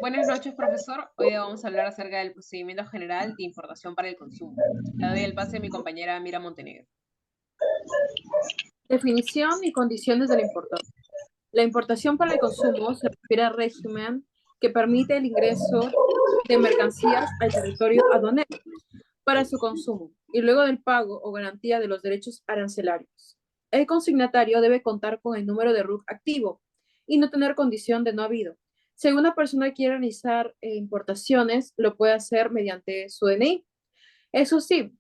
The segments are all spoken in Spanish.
Buenas noches, profesor. Hoy día vamos a hablar acerca del procedimiento general de importación para el consumo. Le doy el pase a mi compañera Mira Montenegro. Definición y condiciones de la importación. La importación para el consumo se refiere al régimen que permite el ingreso de mercancías al territorio aduanero para su consumo y luego del pago o garantía de los derechos arancelarios. El consignatario debe contar con el número de RUC activo y no tener condición de no habido. Si una persona quiere realizar importaciones, lo puede hacer mediante su DNI. Eso sí,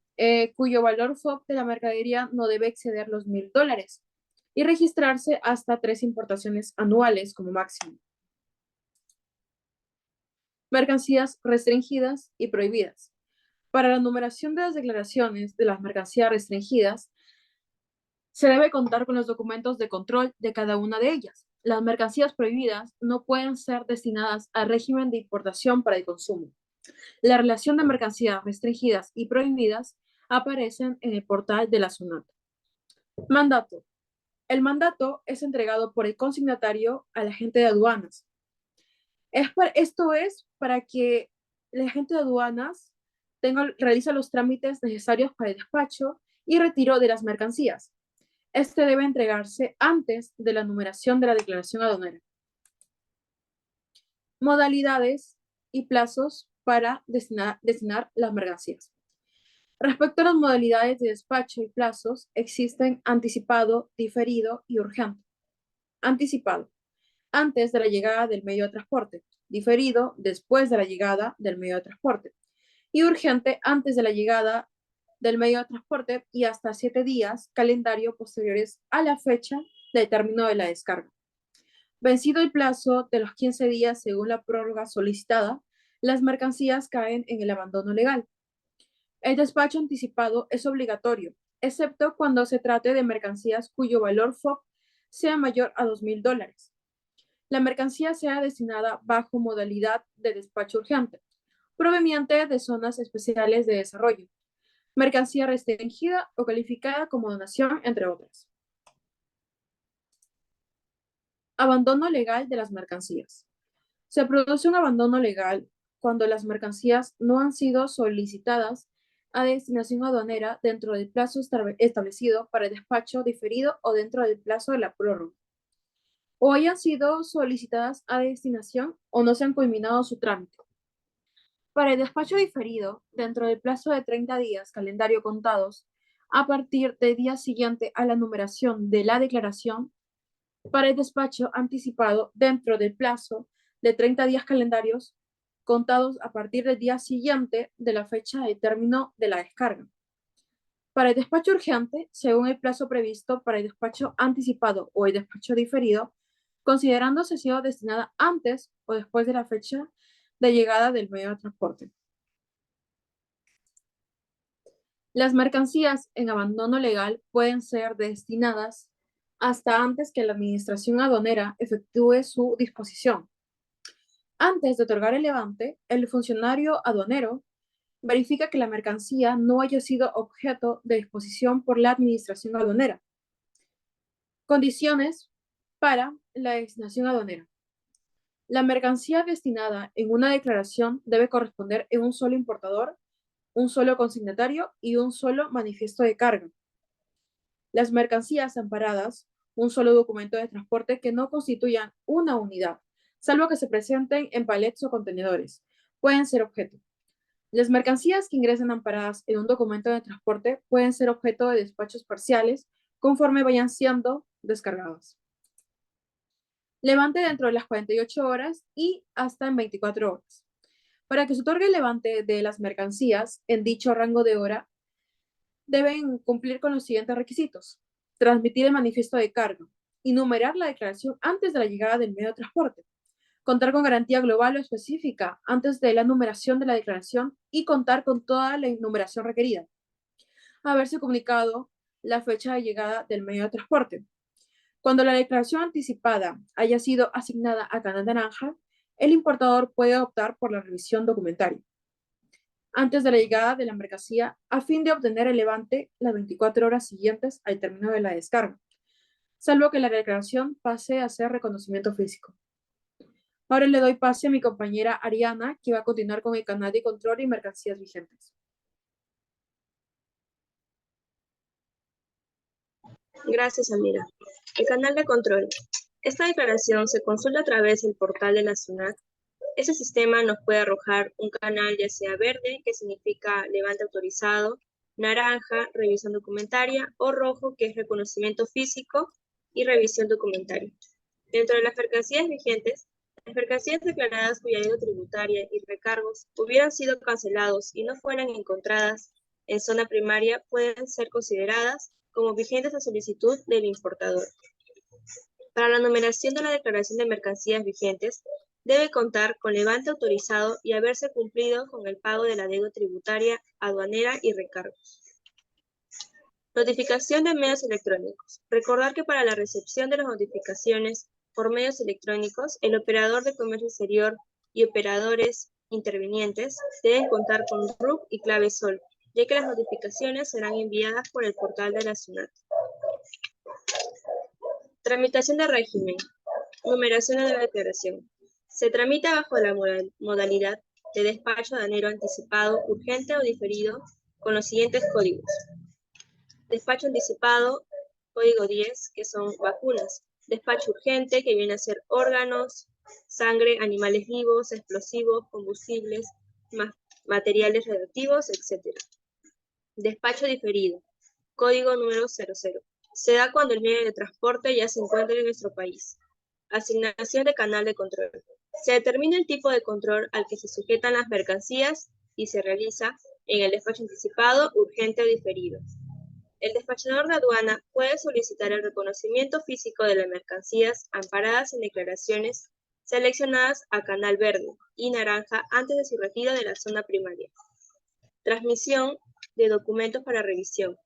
cuyo valor FOB de la mercadería no debe exceder los $1,000 y registrarse hasta 3 importaciones anuales como máximo. Mercancías restringidas y prohibidas. Para la numeración de las declaraciones de las mercancías restringidas, se debe contar con los documentos de control de cada una de ellas. Las mercancías prohibidas no pueden ser destinadas al régimen de importación para el consumo. La relación de mercancías restringidas y prohibidas aparecen en el portal de la SUNAT. Mandato. El mandato es entregado por el consignatario al agente de aduanas. Esto es para que el agente de aduanas realiza los trámites necesarios para el despacho y retiro de las mercancías. Este debe entregarse antes de la numeración de la declaración aduanera. Modalidades y plazos para destinar las mercancías. Respecto a las modalidades de despacho y plazos, existen anticipado, diferido y urgente. Anticipado, antes de la llegada del medio de transporte. Diferido, después de la llegada del medio de transporte. Y urgente, antes de la llegada del medio de transporte y hasta 7 días calendario posteriores a la fecha del término de la descarga. Vencido el plazo de los 15 días según la prórroga solicitada, las mercancías caen en el abandono legal. El despacho anticipado es obligatorio, excepto cuando se trate de mercancías cuyo valor FOB sea mayor a $2,000. La mercancía sea destinada bajo modalidad de despacho urgente, proveniente de zonas especiales de desarrollo, mercancía restringida o calificada como donación, entre otras. Abandono legal de las mercancías. Se produce un abandono legal cuando las mercancías no han sido solicitadas a destinación aduanera dentro del plazo establecido para el despacho diferido o dentro del plazo de la prórroga, o hayan sido solicitadas a destinación o no se han culminado su trámite. Para el despacho diferido, dentro del plazo de 30 días calendario contados, a partir del día siguiente a la numeración de la declaración, para el despacho anticipado, dentro del plazo de 30 días calendarios contados a partir del día siguiente de la fecha de término de la descarga. Para el despacho urgente, según el plazo previsto para el despacho anticipado o el despacho diferido, considerándose sido destinada antes o después de la fecha de llegada del medio de transporte. Las mercancías en abandono legal pueden ser destinadas hasta antes que la administración aduanera efectúe su disposición. Antes de otorgar el levante, el funcionario aduanero verifica que la mercancía no haya sido objeto de disposición por la administración aduanera. Condiciones para la destinación aduanera. La mercancía destinada en una declaración debe corresponder en un solo importador, un solo consignatario y un solo manifiesto de carga. Las mercancías amparadas, un solo documento de transporte que no constituyan una unidad, salvo que se presenten en palets o contenedores, pueden ser objeto. Las mercancías que ingresen amparadas en un documento de transporte pueden ser objeto de despachos parciales conforme vayan siendo descargadas. Levante dentro de las 48 horas y hasta en 24 horas. Para que se otorgue el levante de las mercancías en dicho rango de hora, deben cumplir con los siguientes requisitos: transmitir el manifiesto de carga, enumerar la declaración antes de la llegada del medio de transporte, contar con garantía global o específica antes de la numeración de la declaración y contar con toda la enumeración requerida, haberse comunicado la fecha de llegada del medio de transporte. Cuando la declaración anticipada haya sido asignada a Canal Naranja, el importador puede optar por la revisión documentaria antes de la llegada de la mercancía a fin de obtener el levante las 24 horas siguientes al término de la descarga, salvo que la declaración pase a ser reconocimiento físico. Ahora le doy pase a mi compañera Ariana, que va a continuar con el canal de control y mercancías vigentes. Gracias, Amira. El canal de control. Esta declaración se consulta a través del portal de la SUNAT. Ese sistema nos puede arrojar un canal ya sea verde, que significa levante autorizado, naranja, revisión documentaria, o rojo, que es reconocimiento físico y revisión documentaria. Dentro de las mercancías vigentes, las mercancías declaradas cuya deuda tributaria y recargos hubieran sido cancelados y no fueran encontradas en zona primaria pueden ser consideradas como vigentes a solicitud del importador. Para la numeración de la declaración de mercancías vigentes, debe contar con levante autorizado y haberse cumplido con el pago de la deuda tributaria, aduanera y recargos. Notificación de medios electrónicos. Recordar que para la recepción de las notificaciones por medios electrónicos, el operador de comercio exterior y operadores intervinientes deben contar con RUC y clave SOL, ya que las notificaciones serán enviadas por el portal de la SUNAT. Tramitación de régimen. Numeración de la declaración. Se tramita bajo la modalidad de despacho aduanero anticipado, urgente o diferido con los siguientes códigos. Despacho anticipado, código 10, que son vacunas. Despacho urgente, que viene a ser órganos, sangre, animales vivos, explosivos, combustibles, materiales radioactivos, etc. Despacho diferido, código número 00. Se da cuando el medio de transporte ya se encuentra en nuestro país. Asignación de canal de control. Se determina el tipo de control al que se sujetan las mercancías y se realiza en el despacho anticipado, urgente o diferido. El despachador de aduana puede solicitar el reconocimiento físico de las mercancías amparadas en declaraciones seleccionadas a canal verde y naranja antes de su retiro de la zona primaria. Transmisión de documentos para revisión.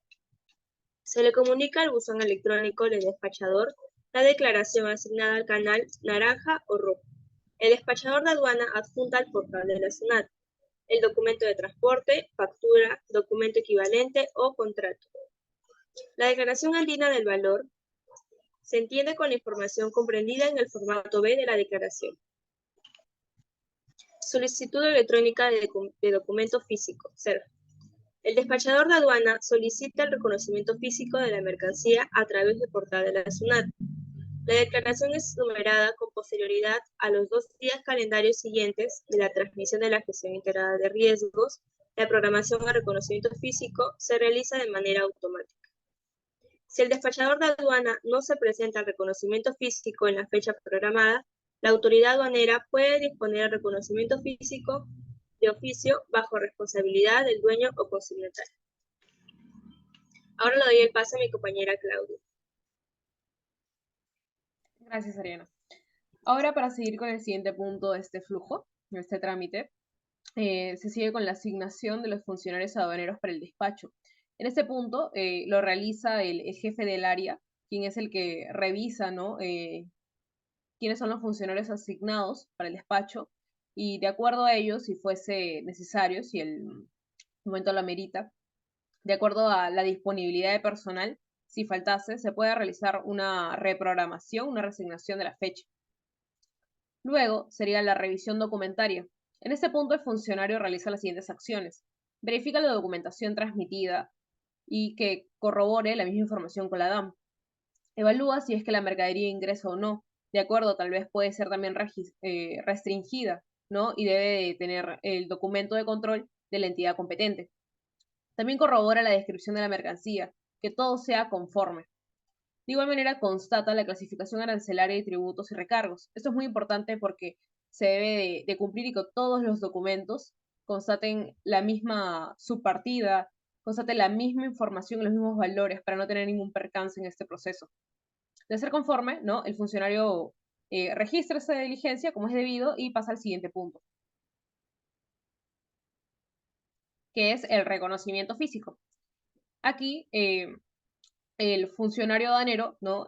Se le comunica al buzón electrónico del despachador la declaración asignada al canal naranja o rojo. El despachador de aduana adjunta al portal de la SUNAT el documento de transporte, factura, documento equivalente o contrato. La declaración andina del valor se entiende con la información comprendida en el formato B de la declaración. Solicitud electrónica de documento físico, CERF. El despachador de aduana solicita el reconocimiento físico de la mercancía a través del portal de la SUNAT. La declaración es numerada con posterioridad a los 2 días calendarios siguientes de la transmisión de la gestión integrada de riesgos. La programación a reconocimiento físico se realiza de manera automática. Si el despachador de aduana no se presenta al reconocimiento físico en la fecha programada, la autoridad aduanera puede disponer el reconocimiento físico de oficio bajo responsabilidad del dueño o consignatario. Ahora le doy el pase a mi compañera Claudia. Gracias, Ariana. Ahora, para seguir con el siguiente punto de este flujo, de este trámite, se sigue con la asignación de los funcionarios aduaneros para el despacho. En este punto lo realiza el jefe del área, quien es el que revisa, ¿no? Quiénes son los funcionarios asignados para el despacho y de acuerdo a ello, si fuese necesario, si el momento lo amerita, de acuerdo a la disponibilidad de personal, si faltase, se puede realizar una reprogramación, una reasignación de la fecha. Luego sería la revisión documentaria. En este punto el funcionario realiza las siguientes acciones. Verifica la documentación transmitida y que corrobore la misma información con la DAM. Evalúa si es que la mercadería ingresa o no. De acuerdo, tal vez puede ser también restringida, ¿no? Y debe tener el documento de control de la entidad competente. También corrobora la descripción de la mercancía, que todo sea conforme. De igual manera, constata la clasificación arancelaria de tributos y recargos. Esto es muy importante porque se debe de cumplir y que todos los documentos constaten la misma subpartida, constaten la misma información y los mismos valores para no tener ningún percance en este proceso. De ser conforme, ¿no? El funcionario registra esa diligencia como es debido y pasa al siguiente punto, que es el reconocimiento físico. Aquí el funcionario aduanero, ¿no?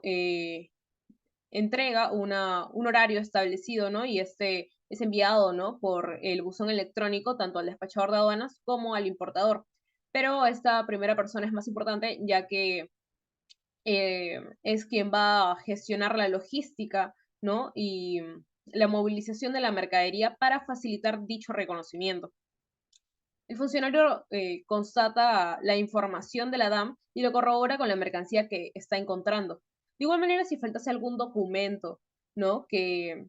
Entrega un horario establecido, ¿no? Y este es enviado, ¿no? Por el buzón electrónico, tanto al despachador de aduanas como al importador. Pero esta primera persona es más importante, ya que es quien va a gestionar la logística, ¿no? Y la movilización de la mercadería para facilitar dicho reconocimiento. El funcionario constata la información de la DAM y lo corrobora con la mercancía que está encontrando. De igual manera, si faltase algún documento, ¿no?, que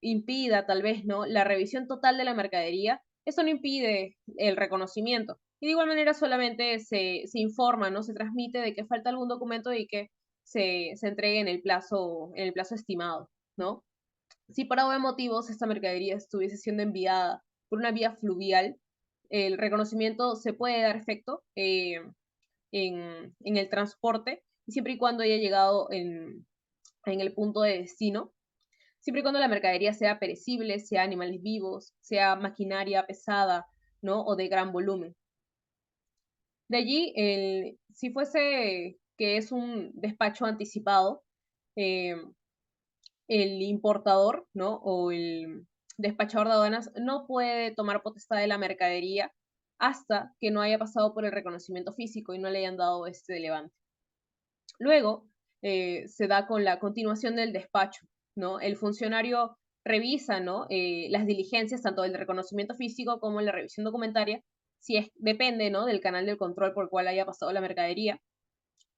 impida tal vez, ¿no?, la revisión total de la mercadería, eso no impide el reconocimiento. Y de igual manera solamente se informa, ¿no?, se transmite de que falta algún documento y que se entregue en el plazo estimado, ¿no? Si por algún motivos esta mercadería estuviese siendo enviada por una vía fluvial, el reconocimiento se puede dar efecto en el transporte, siempre y cuando haya llegado en el punto de destino, siempre y cuando la mercadería sea perecible, sea animales vivos, sea maquinaria pesada, ¿no?, o de gran volumen. De allí, si fuese que es un despacho anticipado, eh, el importador, ¿no?, o el despachador de aduanas no puede tomar potestad de la mercadería hasta que no haya pasado por el reconocimiento físico y no le hayan dado este levante. Luego, se da con la continuación del despacho, ¿no? El funcionario revisa, ¿no?, las diligencias, tanto del reconocimiento físico como la revisión documentaria, depende, ¿no?, del canal del control por el cual haya pasado la mercadería,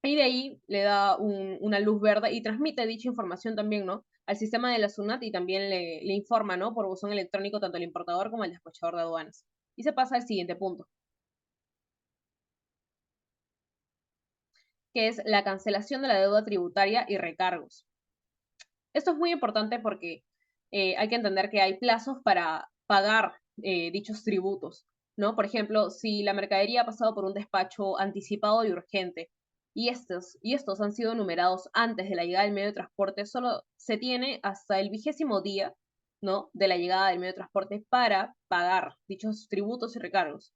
y de ahí le da una luz verde y transmite dicha información también, ¿no?, al sistema de la SUNAT y también le informa, ¿no?, por buzón electrónico tanto al importador como al despachador de aduanas. Y se pasa al siguiente punto, que es la cancelación de la deuda tributaria y recargos. Esto es muy importante porque hay que entender que hay plazos para pagar dichos tributos, ¿no? Por ejemplo, si la mercadería ha pasado por un despacho anticipado y urgente y estos han sido numerados antes de la llegada del medio de transporte, solo se tiene hasta el 20º día, ¿no?, de la llegada del medio de transporte para pagar dichos tributos y recargos.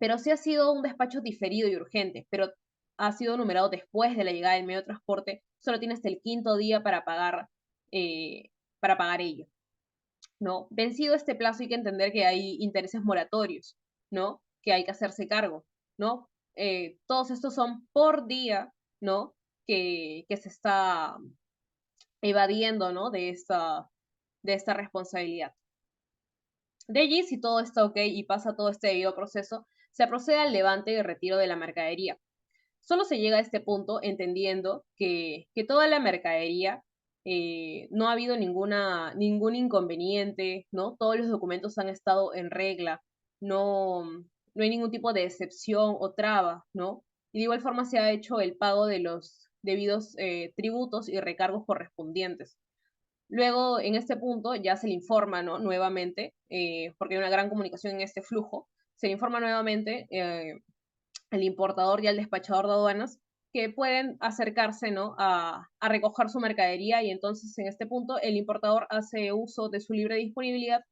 Pero si ha sido un despacho diferido y urgente, pero ha sido numerado después de la llegada del medio de transporte, solo tiene hasta el 5º día eh, para pagar ello, ¿no? Vencido este plazo hay que entender que hay intereses moratorios, ¿no?, que hay que hacerse cargo, ¿no? Todos estos son por día, ¿no?, que se está evadiendo, ¿no?, de esta responsabilidad. De allí, si todo está ok y pasa todo este debido proceso, se procede al levante y retiro de la mercadería. Solo se llega a este punto entendiendo que toda la mercadería, no ha habido ningún inconveniente, ¿no? Todos los documentos han estado en regla, no hay ningún tipo de excepción o traba, ¿no? Y de igual forma se ha hecho el pago de los debidos tributos y recargos correspondientes. Luego, en este punto, ya se le informa, ¿no?, nuevamente, porque hay una gran comunicación en este flujo, se le informa nuevamente al importador y al despachador de aduanas que pueden acercarse, ¿no?, a recoger su mercadería, y entonces en este punto el importador hace uso de su libre disponibilidad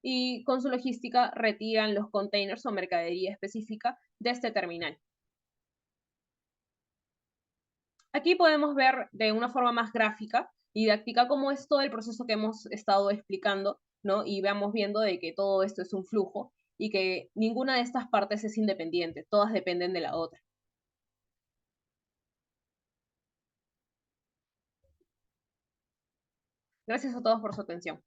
y con su logística retiran los containers o mercadería específica de este terminal. Aquí podemos ver de una forma más gráfica y didáctica cómo es todo el proceso que hemos estado explicando, ¿no? Y vamos viendo de que todo esto es un flujo y que ninguna de estas partes es independiente, todas dependen de la otra. Gracias a todos por su atención.